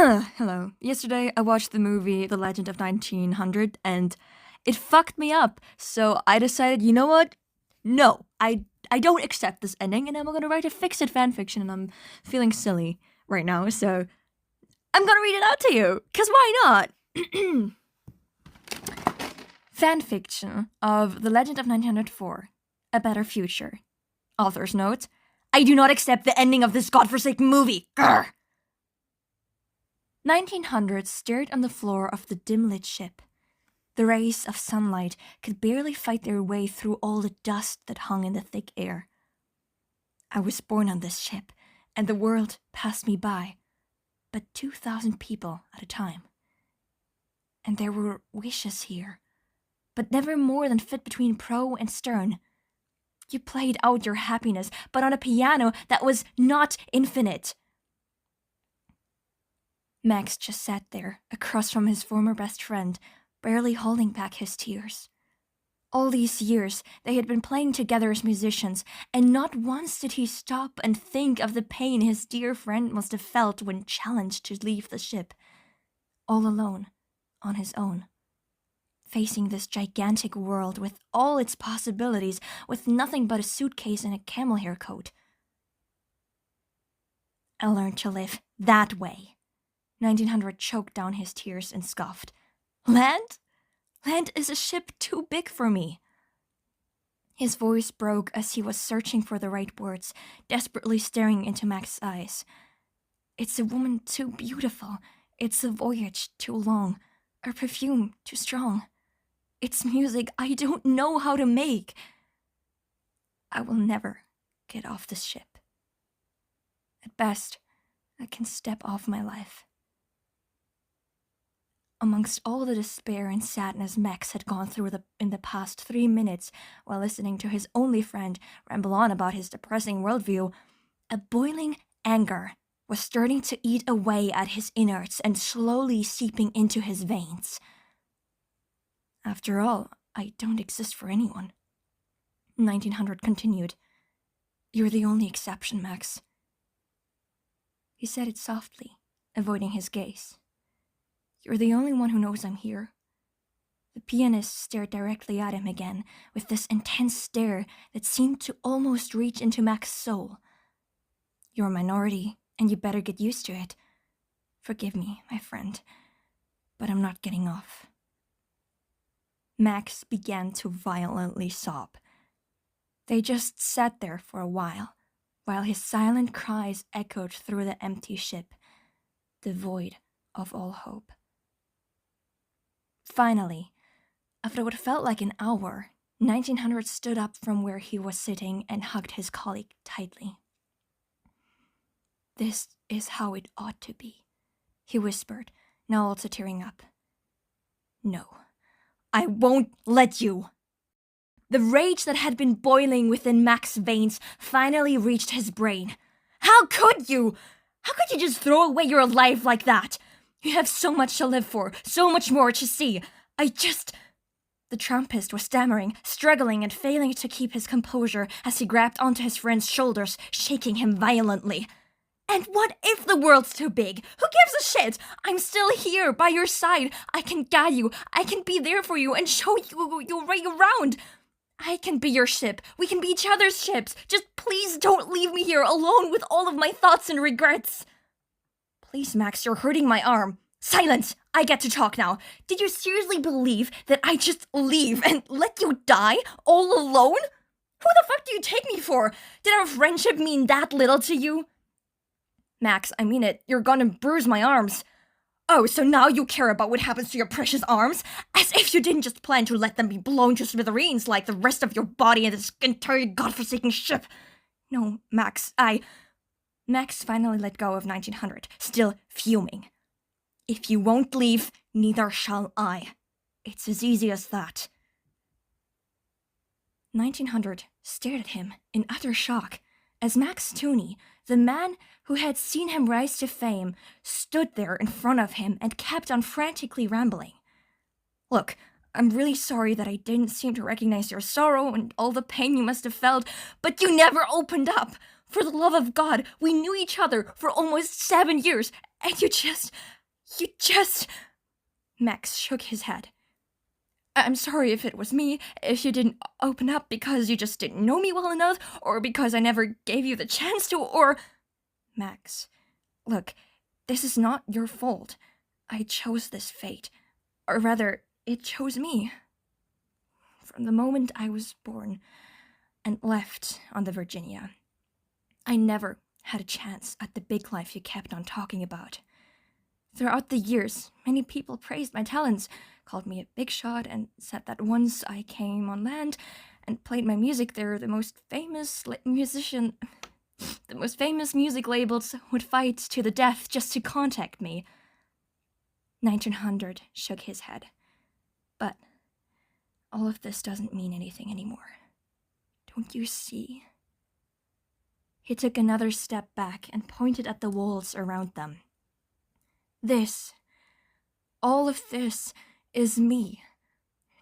Hello. Yesterday, I watched the movie The Legend of 1900, and it fucked me up. So I decided, you know what? No, I don't accept this ending, and I'm gonna write a fix-it fanfiction, and I'm feeling silly right now, so I'm gonna read it out to you, cause why not? Fanfiction of The Legend of 1904, A Better Future. Author's note, I do not accept the ending of this godforsaken movie. Grr! 1900 stared on the floor of the dim-lit ship. The rays of sunlight could barely fight their way through all the dust that hung in the thick air. I was born on this ship, and the world passed me by, but 2,000 people at a time. And there were wishes here, but never more than fit between prow and stern. You played out your happiness, but on a piano that was not infinite. Max just sat there, across from his former best friend, barely holding back his tears. All these years, they had been playing together as musicians, and not once did he stop and think of the pain his dear friend must have felt when challenged to leave the ship, all alone, on his own, facing this gigantic world with all its possibilities, with nothing but a suitcase and a camel hair coat. I learned to live that way. 1900 choked down his tears and scoffed. Land? Land is a ship too big for me. His voice broke as he was searching for the right words, desperately staring into Max's eyes. It's a woman too beautiful. It's a voyage too long. A perfume too strong. It's music I don't know how to make. I will never get off this ship. At best, I can step off my life. Amongst all the despair and sadness Max had gone through in the past 3 minutes while listening to his only friend ramble on about his depressing worldview, a boiling anger was starting to eat away at his innards and slowly seeping into his veins. After all, I don't exist for anyone. 1900 continued. You're the only exception, Max. He said it softly, avoiding his gaze. You're the only one who knows I'm here. The pianist stared directly at him again, with this intense stare that seemed to almost reach into Max's soul. You're a minority, and you better get used to it. Forgive me, my friend, but I'm not getting off. Max began to violently sob. They just sat there for a while his silent cries echoed through the empty ship, devoid of all hope. Finally, after what felt like an hour, 1900 stood up from where he was sitting and hugged his colleague tightly. This is how it ought to be, he whispered, now also tearing up. No, I won't let you. The rage that had been boiling within Max's veins finally reached his brain. How could you? How could you just throw away your life like that? You have so much to live for, so much more to see. The trumpist was stammering, struggling and failing to keep his composure as he grabbed onto his friend's shoulders, shaking him violently. And what if the world's too big? Who gives a shit? I'm still here, by your side. I can guide you. I can be there for you and show you your way around. I can be your ship. We can be each other's ships. Just please don't leave me here alone with all of my thoughts and regrets. Please, Max, you're hurting my arm. Silence! I get to talk now. Did you seriously believe that I'd just leave and let you die all alone? Who the fuck do you take me for? Did our friendship mean that little to you? Max, I mean it. You're gonna bruise my arms. Oh, so now you care about what happens to your precious arms? As if you didn't just plan to let them be blown to smithereens like the rest of your body and this entire godforsaken ship. No, Max, Max finally let go of 1900, still fuming. If you won't leave, neither shall I. It's as easy as that. 1900 stared at him in utter shock as Max Tooney, the man who had seen him rise to fame, stood there in front of him and kept on frantically rambling. Look, I'm really sorry that I didn't seem to recognize your sorrow and all the pain you must have felt, but you never opened up. For the love of God, we knew each other for almost 7 years. And you just... Max shook his head. I'm sorry if it was me, if you didn't open up because you just didn't know me well enough, or because I never gave you the chance to, or... Max, look, this is not your fault. I chose this fate. Or rather, it chose me. From the moment I was born and left on the Virginia, I never had a chance at the big life you kept on talking about. Throughout the years, many people praised my talents, called me a big shot, and said that once I came on land and played my music there, the most famous music labels would fight to the death just to contact me. 1900 shook his head. But all of this doesn't mean anything anymore. Don't you see? He took another step back and pointed at the walls around them. All of this is me.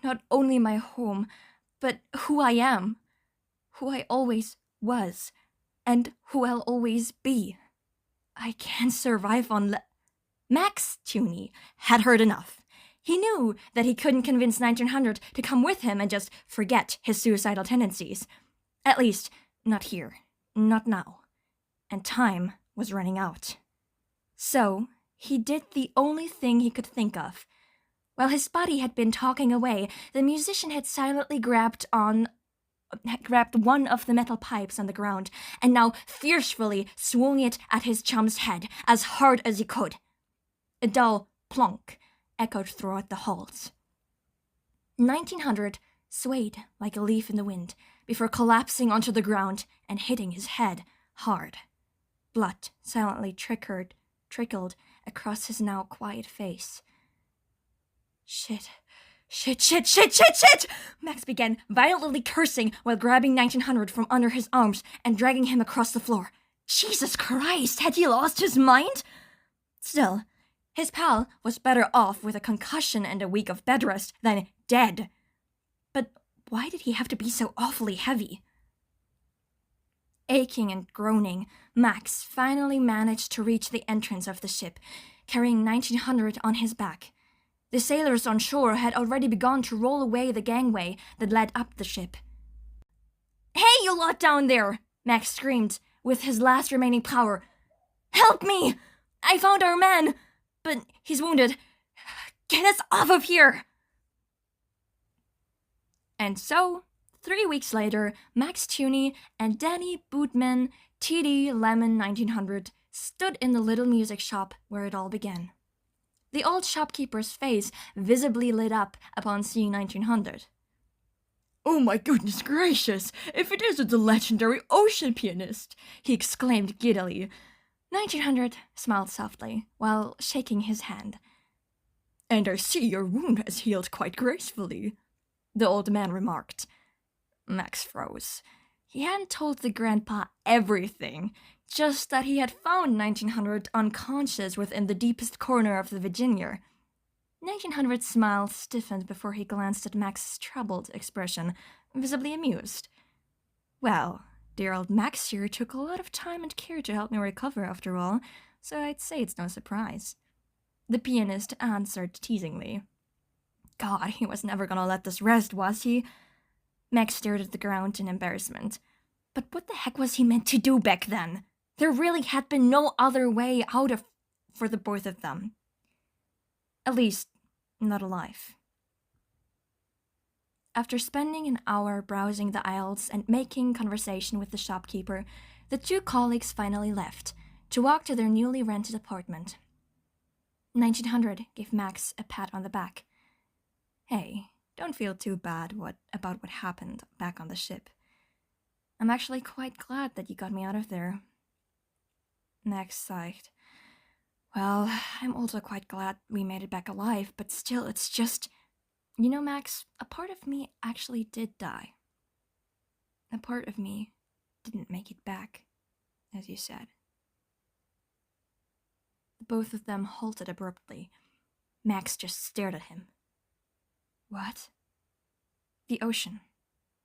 Not only my home, but who I am, who I always was, and who I'll always be. I can't survive on Max Tuney had heard enough. He knew that he couldn't convince 1900 to come with him and just forget his suicidal tendencies. At least, not here. Not now. And time was running out. So, he did the only thing he could think of. While his body had been talking away, the musician had silently grabbed one of the metal pipes on the ground and now fiercely swung it at his chum's head as hard as he could. A dull plonk echoed throughout the halls. 1900 swayed like a leaf in the wind before collapsing onto the ground and hitting his head hard. Blood silently trickled across his now quiet face. Shit! Max began violently cursing while grabbing 1900 from under his arms and dragging him across the floor. Jesus Christ, had he lost his mind? Still, his pal was better off with a concussion and a week of bed rest than dead. But why did he have to be so awfully heavy? Aching and groaning, Max finally managed to reach the entrance of the ship, carrying 1900 on his back. The sailors on shore had already begun to roll away the gangway that led up the ship. "Hey, you lot down there!" Max screamed, with his last remaining power. "Help me! I found our man, but he's wounded. Get us off of here!" And so, 3 weeks later, Max Tuney and Danny Bootman, TD Lemon 1900, stood in the little music shop where it all began. The old shopkeeper's face visibly lit up upon seeing 1900. "Oh my goodness gracious, if it isn't the legendary ocean pianist!" he exclaimed giddily. 1900 smiled softly while shaking his hand. "And I see your wound has healed quite gracefully," the old man remarked. Max froze. He hadn't told the grandpa everything, just that he had found 1900 unconscious within the deepest corner of the Virginia. 1900's smile stiffened before he glanced at Max's troubled expression, visibly amused. "Well, dear old Max here took a lot of time and care to help me recover after all, so I'd say it's no surprise," the pianist answered teasingly. God, he was never gonna let this rest, was he? Max stared at the ground in embarrassment. But what the heck was he meant to do back then? There really had been no other way out for the both of them. At least, not alive. After spending an hour browsing the aisles and making conversation with the shopkeeper, the two colleagues finally left, to walk to their newly rented apartment. 1900 gave Max a pat on the back. "Hey, don't feel too bad about what happened back on the ship. I'm actually quite glad that you got me out of there." Max sighed. "Well, I'm also quite glad we made it back alive, but still, it's just... You know, Max, a part of me actually did die. A part of me didn't make it back, as you said." Both of them halted abruptly. Max just stared at him. "What?" "The ocean.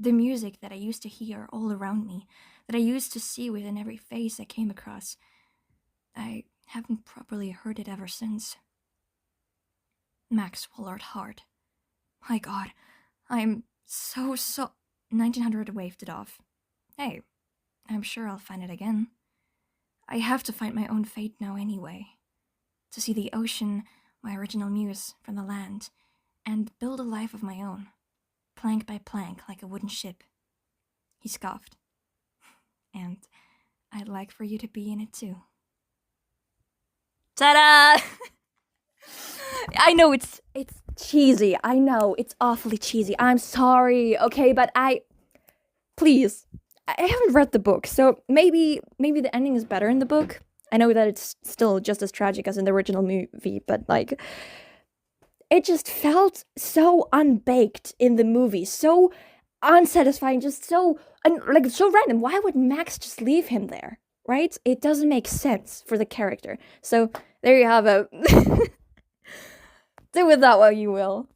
The music that I used to hear all around me, that I used to see within every face I came across. I Haven't properly heard it ever since. Max swallowed hard. My god, I'm so. 1900 waved it off. Hey, I'm sure I'll find it again. I have to find my own fate now anyway. To see the ocean, my original muse, from the land, and build a life of my own, plank by plank like a wooden ship. He scoffed. And I'd like for you to be in it too. Ta-da! I know it's cheesy. I know it's awfully cheesy. I'm sorry, okay, but please, I haven't read the book, so maybe the ending is better in the book. I know that it's still just as tragic as in the original movie, but like, it just felt so unbaked in the movie, so unsatisfying, just so so random. Why would Max just leave him there? Right? It doesn't make sense for the character. So there you have it. Do with that what you will.